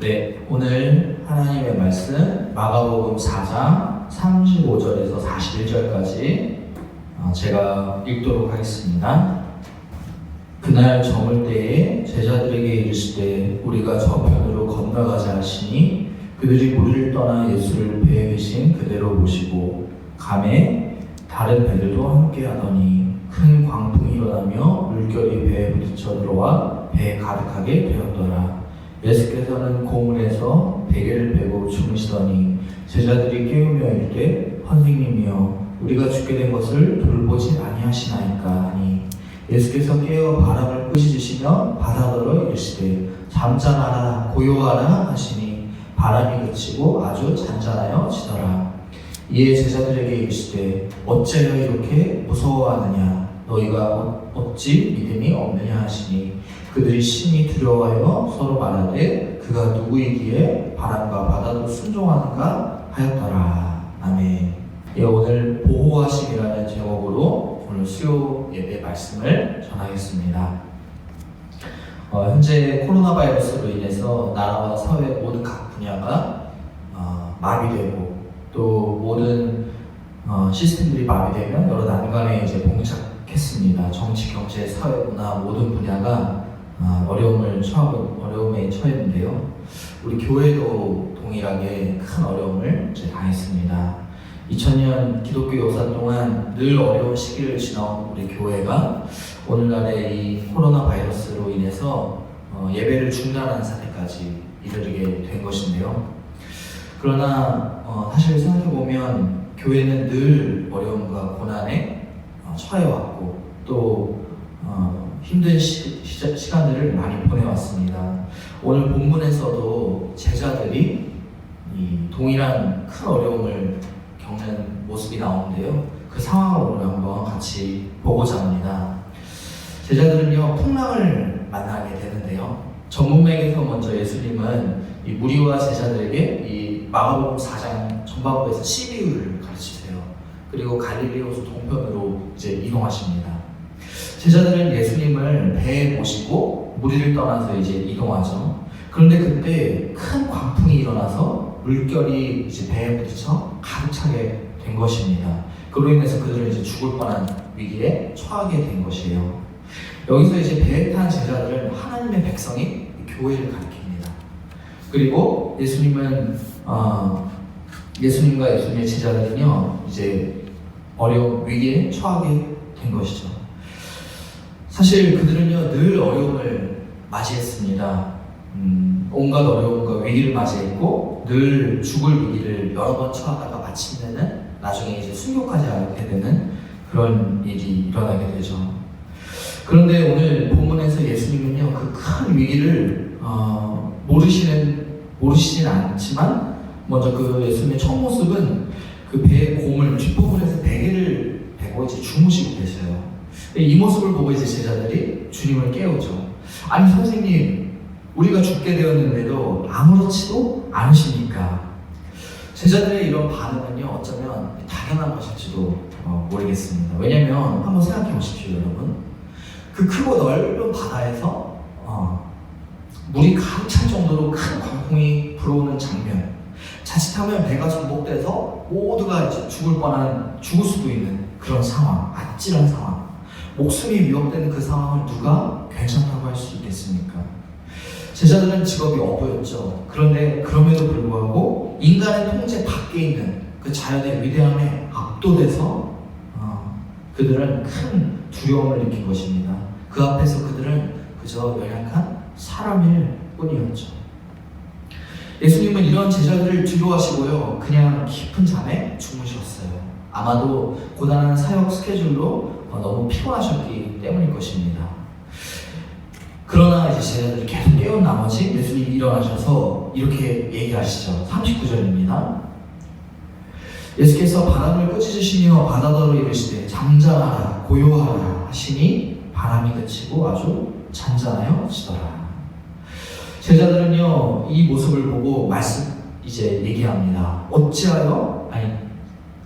네, 오늘 하나님의 말씀 마가복음 4장 35절에서 41절까지 제가 읽도록 하겠습니다. 그날 저물 때에 제자들에게 이르시되 우리가 저편으로 건너가자 하시니 그들이 무리를 떠나 예수를 배에 계신 그대로 모시고 가매 다른 배들도 함께 하더니 큰 광풍이 일어나며 물결이 배에 부딪혀 들어와 배에 가득하게 되었더라. 예수께서는 고문에서 베개를 베고 주무시더니 제자들이 깨우며 이르되 선생님이여 우리가 죽게 된 것을 돌보지 아니하시나이까 하니 예수께서 깨어 바람을 꾸짖으시며 바다더러 이르시되 잠잠하라 고요하라 하시니 바람이 그치고 아주 잔잔하여 지더라. 이에 제자들에게 이르시되 어찌하여 이렇게 무서워하느냐 너희가 어찌 믿음이 없느냐 하시니 그들이 심히 두려워하여 서로 말하되 그가 누구이기에 바람과 바다도 순종하는가 하였더라. 아멘. 오늘 보호하심이라는 제목으로 오늘 수요 예배 말씀을 전하겠습니다. 현재 코로나 바이러스로 인해서 나라와 사회 모든 각 분야가 마비되고 또 모든 시스템들이 마비되면 여러 난관에 이제 봉착했습니다. 정치, 경제, 사회, 문화 모든 분야가 어려움에 처했는데요. 우리 교회도 동일하게 큰 어려움을 당했습니다. 2000년 기독교 역사 동안 늘 어려운 시기를 지나온 우리 교회가 오늘날의 이 코로나 바이러스로 인해서 예배를 중단하는 사태까지 이르게 된 것인데요. 그러나 사실 생각해보면 교회는 늘 어려움과 고난에 처해왔고 또 힘든 시간들을 많이 보내왔습니다. 오늘 본문에서도 제자들이 이 동일한 큰 어려움을 겪는 모습이 나오는데요. 그 상황을 오늘 한번 같이 보고자 합니다. 제자들은요 풍랑을 만나게 되는데요. 전문맥에서 먼저 예수님은 이 무리와 제자들에게 이 마가복음 4장 전반부에서 시비유를 가르치세요. 그리고 갈릴리 호수 동편으로 이제 이동하십니다. 제자들은 예수님을 배에 모시고 무리를 떠나서 이제 이동하죠. 그런데 그때 큰 광풍이 일어나서 물결이 이제 배에 부딪혀 가득 차게 된 것입니다. 그로 인해서 그들은 이제 죽을 뻔한 위기에 처하게 된 것이에요. 여기서 이제 배에 탄 제자들은 하나님의 백성이 교회를 가리킵니다. 그리고 예수님과 예수님의 제자들은요 이제 어려운 위기에 처하게 된 것이죠. 사실 그들은요 늘 어려움을 맞이했습니다. 온갖 어려움과 위기를 맞이했고 늘 죽을 위기를 여러 번 처하다가 마침내는 나중에 이제 순교까지 하게 되는 그런 일이 일어나게 되죠. 그런데 오늘 본문에서 예수님은요 그 큰 위기를 모르시진 않지만 먼저 그 예수님의 첫 모습은 그 배의 고물 뒷부분에서 베개를 베고 이제 주무시고 계세요. 이 모습을 보고 이제 제자들이 주님을 깨우죠. 아니 선생님, 우리가 죽게 되었는데도 아무렇지도 않으십니까? 제자들의 이런 반응은요 어쩌면 당연한 것일지도 모르겠습니다. 왜냐면 한번 생각해 보십시오 여러분. 그 크고 넓은 바다에서 물이 가득 찰 정도로 큰 광풍이 불어오는 장면, 자칫하면 배가 전복돼서 모두가 이제 죽을 수도 있는 그런 상황, 아찔한 상황, 목숨이 위협되는 그 상황을 누가 괜찮다고 할 수 있겠습니까? 제자들은 직업이 어부였죠. 그런데 그럼에도 불구하고 인간의 통제 밖에 있는 그 자연의 위대함에 압도돼서 그들은 큰 두려움을 느낀 것입니다. 그 앞에서 그들은 그저 연약한 사람일 뿐이었죠. 예수님은 이런 제자들을 뒤로하시고요 그냥 깊은 잠에 주무셨어요. 아마도 고단한 사역 스케줄로 너무 피곤하셨기 때문일 것입니다. 그러나 이제 제자들이 계속 깨운 나머지 예수님이 일어나셔서 이렇게 얘기하시죠. 39절입니다. 예수께서 바람을 꾸짖으시며 바다더러 이르시되 잠잠하라 고요하라 하시니 바람이 그치고 아주 잔잔하여 지더라. 제자들은요 이 모습을 보고 이제 얘기합니다. 어찌하여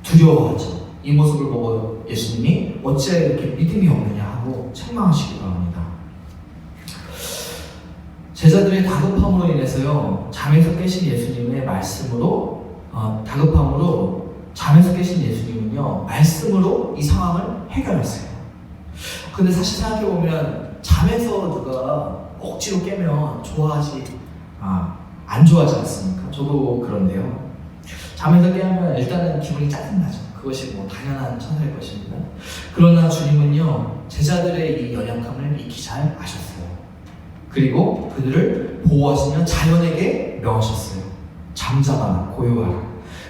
두려워하죠. 이 모습을 보고 예수님이 어찌하여 이렇게 믿음이 없느냐 하고 책망하시기도 합니다. 제자들의 다급함으로 인해서요, 잠에서 깨신 예수님의 말씀으로, 다급함으로 잠에서 깨신 예수님은요, 말씀으로 이 상황을 해결했어요. 근데 사실 생각해보면 잠에서 누가 억지로 깨면 안 좋아하지 않습니까? 저도 그런데요. 잠에서 깨면 일단은 기분이 짜증나죠. 그것이 뭐 당연한 천사일 것입니다. 그러나 주님은요, 제자들의 이 연약함을 익히 잘 아셨어요. 그리고 그들을 보호하시며 자연에게 명하셨어요. 잠잠하라, 고요하라.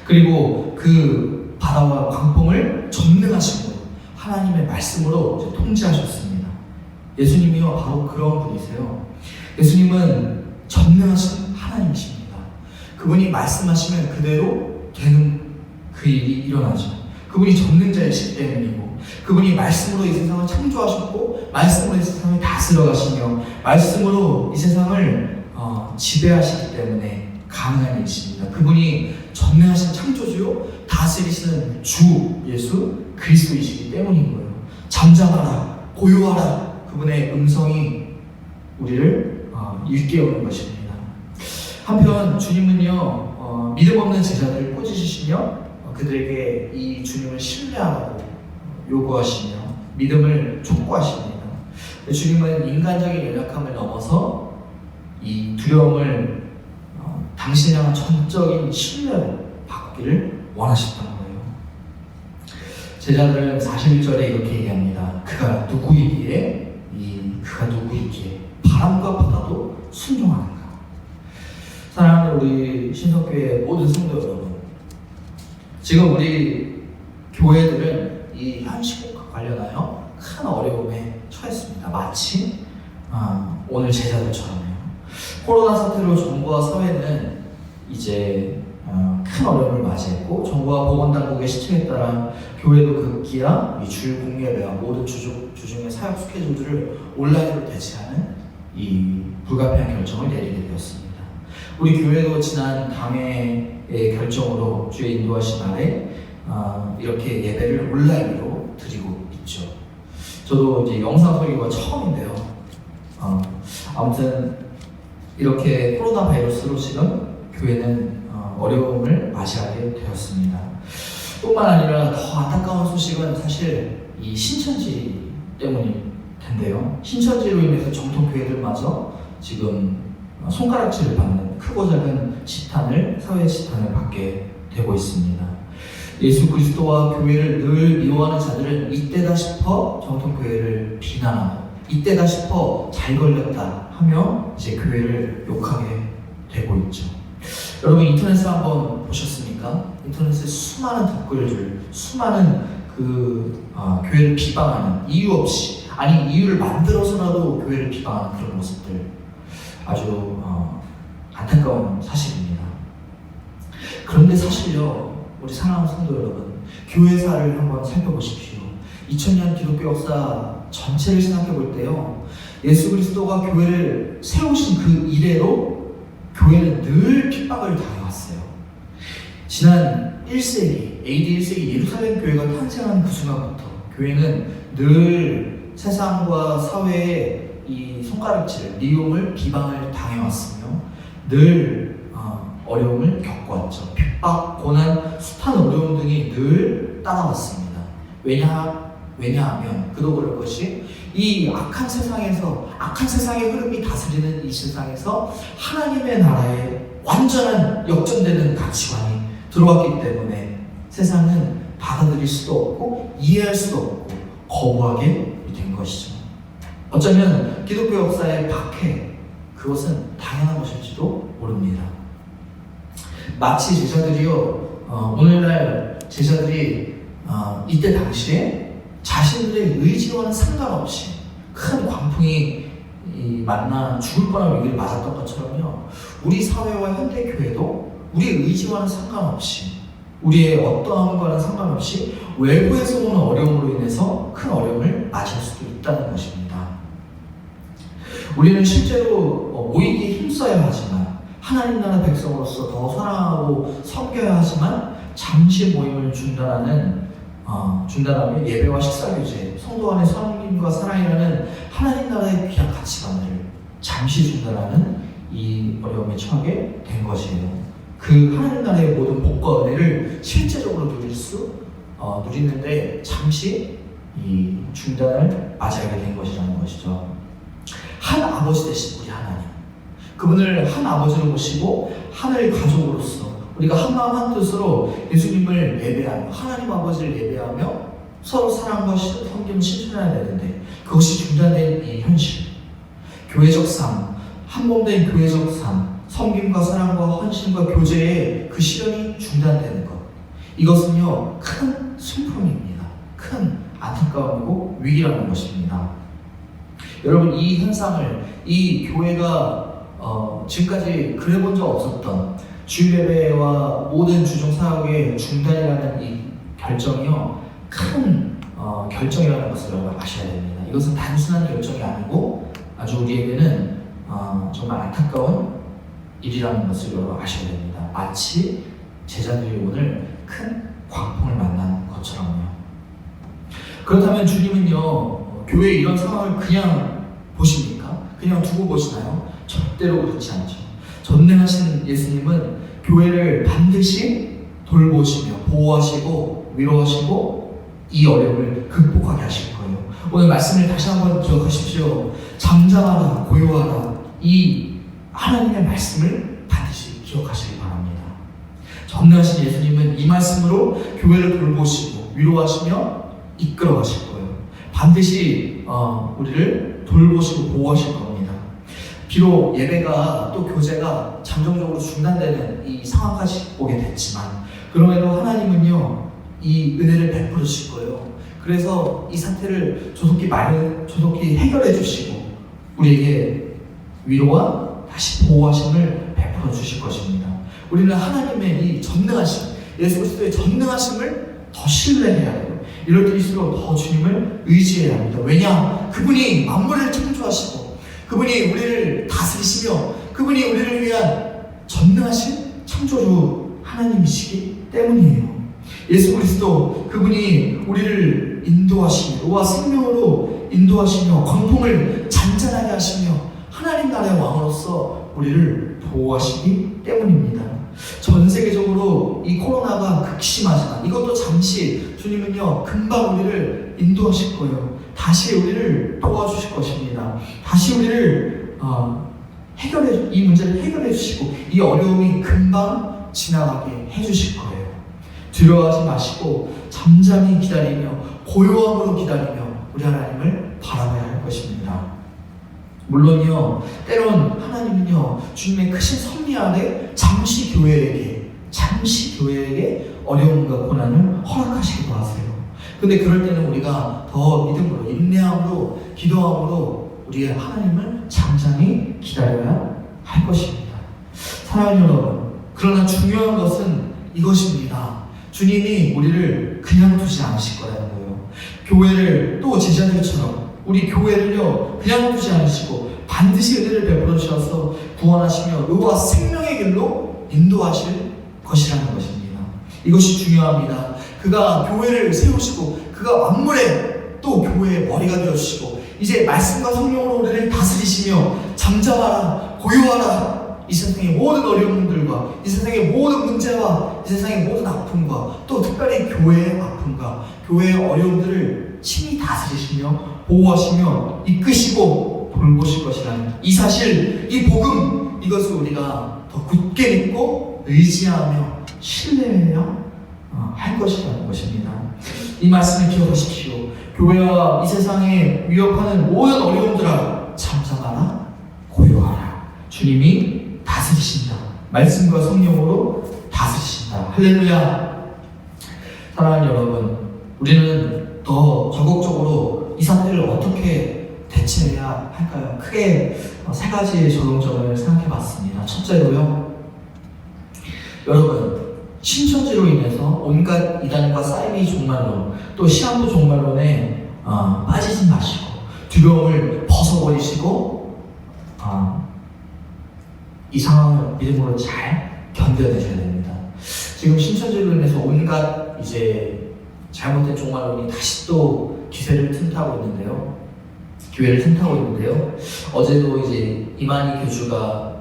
그리고 그 바다와 광풍을 전능하시고 하나님의 말씀으로 통제하셨습니다. 예수님이요, 바로 그런 분이세요. 예수님은 전능하신 하나님이십니다. 그분이 말씀하시면 그대로 되는 그 일이 일어나죠. 그분이 전능자이시기 때문이고, 그분이 말씀으로 이 세상을 창조하셨고, 말씀으로 이 세상을 다스려 가시며, 말씀으로 이 세상을 지배하시기 때문에 가능한 일이십니다. 그분이 전능하신 창조주요, 다스리시는 주 예수 그리스도이시기 때문인 거예요. 잠잠하라, 고요하라. 그분의 음성이 우리를 일깨우는 것입니다. 한편 주님은요, 믿음 없는 제자들을 꾸짖으시며 그들에게 이 주님을 신뢰하라고 요구하시며 믿음을 촉구하십니다. 주님은 인간적인 연약함을 넘어서 이 두려움을 당신을 향한 전적인 신뢰로 바꾸기를 원하셨다는 거예요. 제자들은 41절에 이렇게 얘기합니다. 그가 누구이기에 바람과 바다도 순종하는가. 사랑하는 우리 신석교회 모든 성도 여러분, 지금 우리 교회들은 이 현실과 관련하여 큰 어려움에 처했습니다. 마치 오늘 제자들처럼요. 코로나 사태로 정부와 사회는 이제 큰 어려움을 맞이했고, 정부와 보건당국의 시청에 따라 교회도 급기야 이 주일 공예회와 모든 주중의 사역 스케줄들을 온라인으로 대체하는 이 불가피한 결정을 내리게 되었습니다. 우리 교회도 지난 당회의 결정으로 주의 인도하신 아래 이렇게 예배를 온라인으로 드리고 있죠. 저도 이제 영상 설교가 처음인데요. 아무튼 이렇게 코로나 바이러스로 지금 교회는 어려움을 맞이하게 되었습니다. 뿐만 아니라 더 안타까운 소식은 사실 이 신천지 때문일 텐데요. 신천지로 인해서 정통 교회들마저 지금 손가락질을 받는 크고 작은 사회 지탄을 받게 되고 있습니다. 예수 그리스도와 교회를 늘 미워하는 자들은 이때다 싶어 정통 교회를 비난하고, 이때다 싶어 잘 걸렸다 하며 이제 교회를 욕하게 되고 있죠. 여러분 인터넷을 한번 보셨습니까? 인터넷에 수많은 댓글들, 수많은 교회를 비방하는 이유 없이, 아니 이유를 만들어서라도 교회를 비방하는 그런 모습들, 아주 안타까운 사실입니다. 그런데 사실요, 우리 사랑하는 성도 여러분, 교회사를 한번 살펴보십시오. 2000년 기독교 역사 전체를 생각해 볼 때요, 예수 그리스도가 교회를 세우신 그 이래로 교회는 늘 핍박을 당해왔어요. 지난 1세기, AD 1세기 예루살렘 교회가 탄생한 그 순간부터 교회는 늘 세상과 사회의 이 손가락질, 미움을, 비방을 당해왔으며 늘 어려움을 겪어왔죠. 핍박, 고난, 숱한 어려움 등이 늘 따라왔습니다. 왜냐하면 그도 그럴 것이 이 악한 세상의 흐름이 다스리는 이 세상에서 하나님의 나라에 완전한 역전되는 가치관이 들어왔기 때문에 세상은 받아들일 수도 없고 이해할 수도 없고 거부하게 된 것이죠. 어쩌면 기독교 역사의 박해, 그것은 당연한 것일지도 모릅니다. 마치 제자들이요, 오늘날 제자들이 이때 당시에 자신들의 의지와는 상관없이 큰 광풍이 만나 죽을 뻔한 위기를 맞았던 것처럼요, 우리 사회와 현대 교회도 우리의 의지와는 상관없이, 우리의 어떠함과는 상관없이 외부에서 오는 어려움으로 인해서 큰 어려움을 맞을 수도 있다는 것입니다. 우리는 실제로 모이기에 힘써야 하지만, 하나님 나라 백성으로서 더 사랑하고 섬겨야 하지만, 잠시 모임을 중단하며 예배와 식사 교제, 성도 간의 섬김과 사랑이라는 하나님 나라의 귀한 가치관을 잠시 중단하는 이 어려움에 처하게 된 것이에요. 그 하나님 나라의 모든 복과 은혜를 실제적으로 누리는데 잠시 이 중단을 맞이하게 된 것이라는 것이죠. 한 아버지 되신 우리 하나님, 그분을 한 아버지로 모시고 하나의 가족으로서 우리가 한마음 한뜻으로 예수님을 예배하며 하나님 아버지를 예배하며 서로 사랑과 섬김을 실천해야 되는데 그것이 중단된 이 현실, 교회적 삶, 한몸된 교회적 삶, 섬김과 사랑과 헌신과 교제의 그 실현이 중단되는 것, 이것은요 큰 슬픔입니다. 큰 안타까움이고 위기라는 것입니다. 여러분, 이 현상을, 이 교회가 지금까지 그래본 적 없었던 주일 예배와 모든 주중 사역의 중단이라는 이 결정이요 큰 결정이라는 것을 여러분 아셔야 됩니다. 이것은 단순한 결정이 아니고 아주 우리에게는 정말 안타까운 일이라는 것을 여러분 아셔야 됩니다. 마치 제자들이 오늘 큰 광풍을 만난 것처럼요. 그렇다면 주님은요 교회의 이런 상황을 그냥 보십니까? 그냥 두고 보시나요? 절대로 그렇지 않죠. 전능하신 예수님은 교회를 반드시 돌보시며 보호하시고 위로하시고 이 어려움을 극복하게 하실 거예요. 오늘 말씀을 다시 한번 기억하십시오. 잠잠하라, 고요하라, 이 하나님의 말씀을 반드시 기억하시기 바랍니다. 전능하신 예수님은 이 말씀으로 교회를 돌보시고 위로하시며 이끌어 가실 거예요. 반드시 우리를 돌보시고 보호하실 겁니다. 비록 예배가 또 교제가 잠정적으로 중단되는 이 상황까지 오게 됐지만 그럼에도 하나님은요 이 은혜를 베풀어 주실 거예요. 그래서 이 사태를 조속히 해결해 주시고 우리에게 위로와 다시 보호하심을 베풀어 주실 것입니다. 우리는 하나님의 이 전능하심, 예수 그리스도의 전능하심을 더 신뢰해야 해요. 이럴 때일수록 더 주님을 의지해야 합니다. 왜냐? 그분이 만물을 창조하시고 그분이 우리를 다스리시며 그분이 우리를 위한 전능하신 창조주 하나님이시기 때문이에요. 예수 그리스도 그분이 우리를 인도하시며 우와 생명으로 인도하시며 광풍을 잔잔하게 하시며 하나님 나라의 왕으로서 우리를 보호하시기 때문입니다. 전 세계적으로 이 코로나가 극심하지만 이것도 잠시 주님은요 금방 우리를 인도하실 거예요. 다시 우리를 도와주실 것입니다. 다시 우리를 이 문제를 해결해 주시고 이 어려움이 금방 지나가게 해주실 거예요. 두려워하지 마시고 잠잠히 기다리며 고요함으로 기다리며 우리 하나님을 바라봐야 할 것입니다. 물론요 때론 하나님은요 주님의 크신 섭리 아래 잠시 교회에게 어려움과 고난을 허락하시기도 하세요. 근데 그럴 때는 우리가 더 믿음으로 인내함으로 기도함으로 우리의 하나님을 잠잠히 기다려야 할 것입니다. 사랑하는 여러분, 그러나 중요한 것은 이것입니다. 주님이 우리를 그냥 두지 않으실 거라는 거예요. 교회를 또 제자들처럼 우리 교회를요 그냥 두지 않으시고 반드시 은혜를 베풀어 주셔서 구원하시며 의와 생명의 길로 인도하실 것이라는 것입니다. 이것이 중요합니다. 그가 교회를 세우시고 그가 만물의 또 교회의 머리가 되어주시고 이제 말씀과 성령으로 우리를 다스리시며 잠잠하라, 고요하라, 이 세상의 모든 어려움들과 이 세상의 모든 문제와 이 세상의 모든 아픔과 또 특별히 교회의 아픔과 교회의 어려움들을 친히 다스리시며 보호하시며 이끄시고 돌보실 것이라는 이 사실, 이 복음, 이것을 우리가 더 굳게 믿고 의지하며 신뢰해야 할 것이라는 것입니다. 이 말씀을 기억하십시오. 교회와 이 세상에 위협하는 모든 어려움들아 잠잠하라, 고요하라. 주님이 다스리신다. 말씀과 성령으로 다스리신다. 할렐루야. 사랑하는 여러분, 우리는 더 적극적으로 이 사태를 어떻게 대처해야 할까요? 크게 세 가지의 적용점을 생각해 봤습니다. 첫째로요, 여러분, 신천지로 인해서 온갖 이단과 사이비 종말론 또 시한부 종말론에 빠지지 마시고 두려움을 벗어버리시고 이 상황을 믿음으로 잘 견뎌내셔야 됩니다. 지금 신천지로 인해서 온갖 이제 잘못된 종말론이 다시 또 기세를 틈타고 있는데요. 교회를 틈타고 있는데요. 어제도 이제 이만희 교주가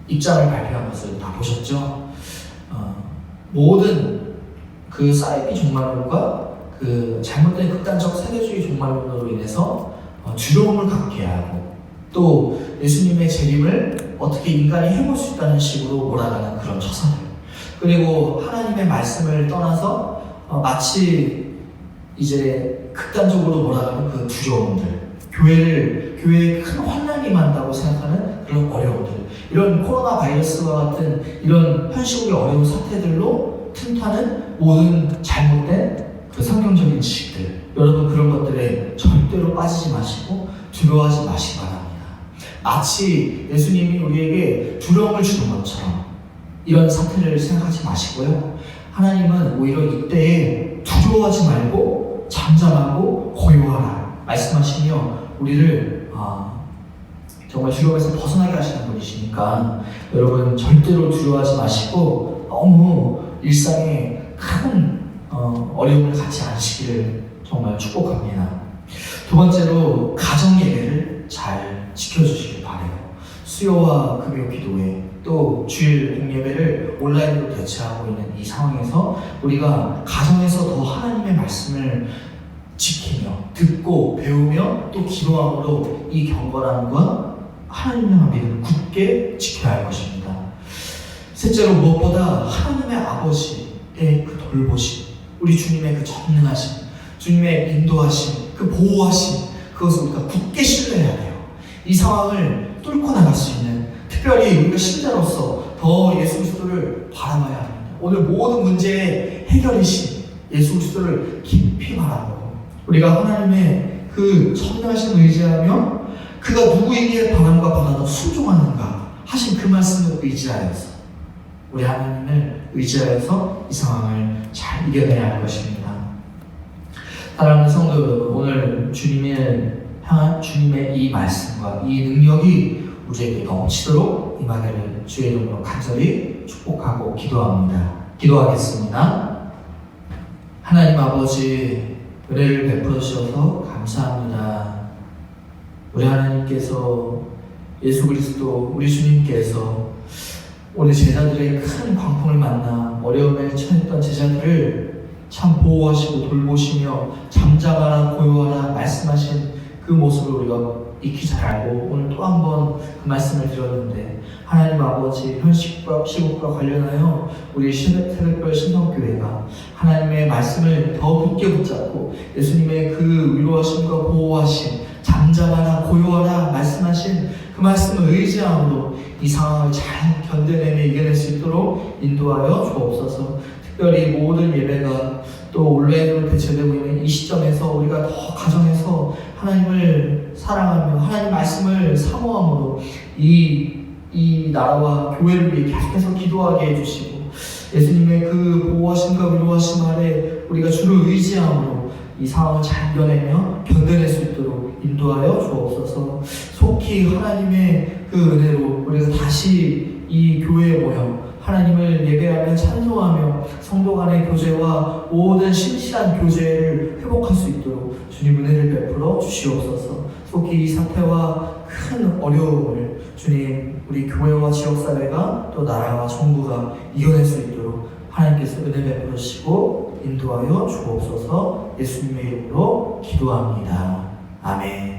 입장을 발표한 것을 다 보셨죠? 모든 그 사이비 종말론과 그 잘못된 극단적 세대주의 종말론으로 인해서 두려움을 갖게 하고 또 예수님의 재림을 어떻게 인간이 해볼 수 있다는 식으로 몰아가는 그런 처사들, 그리고 하나님의 말씀을 떠나서 마치 이제 극단적으로 몰아가는 그 두려움들, 교회에 큰 환난이 만다고 생각하는 그런 어려움들, 이런 코로나 바이러스와 같은 이런 현시국의 어려운 사태들로 틈타는 모든 잘못된 그 성경적인 지식들, 여러분 그런 것들에 절대로 빠지지 마시고 두려워하지 마시기 바랍니다. 마치 예수님이 우리에게 두려움을 주는 것처럼 이런 사태를 생각하지 마시고요. 하나님은 오히려 이때에 두려워하지 말고 잠잠하고 고요하라 말씀하시며 우리를 정말 두려움에서 벗어나게 하시는 분이시니까 여러분 절대로 두려워하지 마시고 너무 일상에 큰 어려움을 갖지 않으시기를 정말 축복합니다. 두 번째로 가정 예배를 잘 지켜주시길 바라요. 수요와 금요 기도회 또 주일 공예배를 온라인으로 대체하고 있는 이 상황에서 우리가 가정에서 더 하나님의 말씀을 지키며 듣고 배우며 또 기도함으로 이 경건함과 하나님을 향한 믿음을 굳게 지켜야 할 것입니다. 셋째로 무엇보다 하나님의 아버지의 그 돌보심, 우리 주님의 그 전능하심, 주님의 인도하심, 그 보호하심, 그것을 우리가 굳게 신뢰해야 돼요. 이 상황을 뚫고 나갈 수 있는, 특별히 우리가 신자로서 더 예수 그리스도를 바라봐야 합니다. 오늘 모든 문제의 해결이신 예수 그리스도를 깊이 바라보고 우리가 하나님의 그 선하심을 의지하며 그가 누구에게 바람과 바다도 순종하는가 하신 그 말씀을 의지하여서 우리 하나님을 의지하여서 이 상황을 잘 이겨내야 할 것입니다. 사랑하는 성도 여러분, 오늘 주님의 이 말씀과 이 능력이 우리에게 넘치도록 임하기를 주의 이름으로 간절히 축복하고 기도하겠습니다. 하나님 아버지, 은혜를 베풀어 주셔서 감사합니다. 우리 하나님께서 예수 그리스도 우리 주님께서 우리 제자들의 큰 광풍을 만나 어려움에 처했던 제자들을 참 보호하시고 돌보시며 잠잠하라 고요하라 말씀하신 그 모습을 우리가 익히 잘 알고 오늘 또 한 번 그 말씀을 들었는데 하나님 아버지 현식과 시국과 관련하여 우리 새벽별 신성교회가 하나님의 말씀을 더 굳게 붙잡고 예수님의 그 위로하심과 보호하심 잠잠하라 고요하라 말씀하신 그 말씀을 의지함으로 이 상황을 잘 견뎌내며 이겨낼 수 있도록 인도하여 주옵소서. 특별히 모든 예배가 또 온라인으로 대체되고 있는 이 시점에서 우리가 더 가정에서 하나님을 사랑하며 하나님 말씀을 사모함으로 이 나라와 교회를 위해 계속해서 기도하게 해주시고 예수님의 그 보호하심과 위로하심 아래 우리가 주를 의지함으로 이 상황을 잘 이겨내며 견뎌낼 수 있도록 인도하여 주옵소서. 속히 하나님의 그 은혜로 우리가 다시 이 교회에 모여 하나님을 예배하며 찬송하며 성도 간의 교제와 모든 신실한 교제를 회복할 수 있도록 주님 은혜를 베풀어 주시옵소서. 속히 이 사태와 큰 어려움을 주님 우리 교회와 지역사회가 또 나라와 정부가 이겨낼 수 있도록 하나님께서 은혜 베풀어 주시고 인도하여 주옵소서. 예수님의 이름으로 기도합니다. 아멘.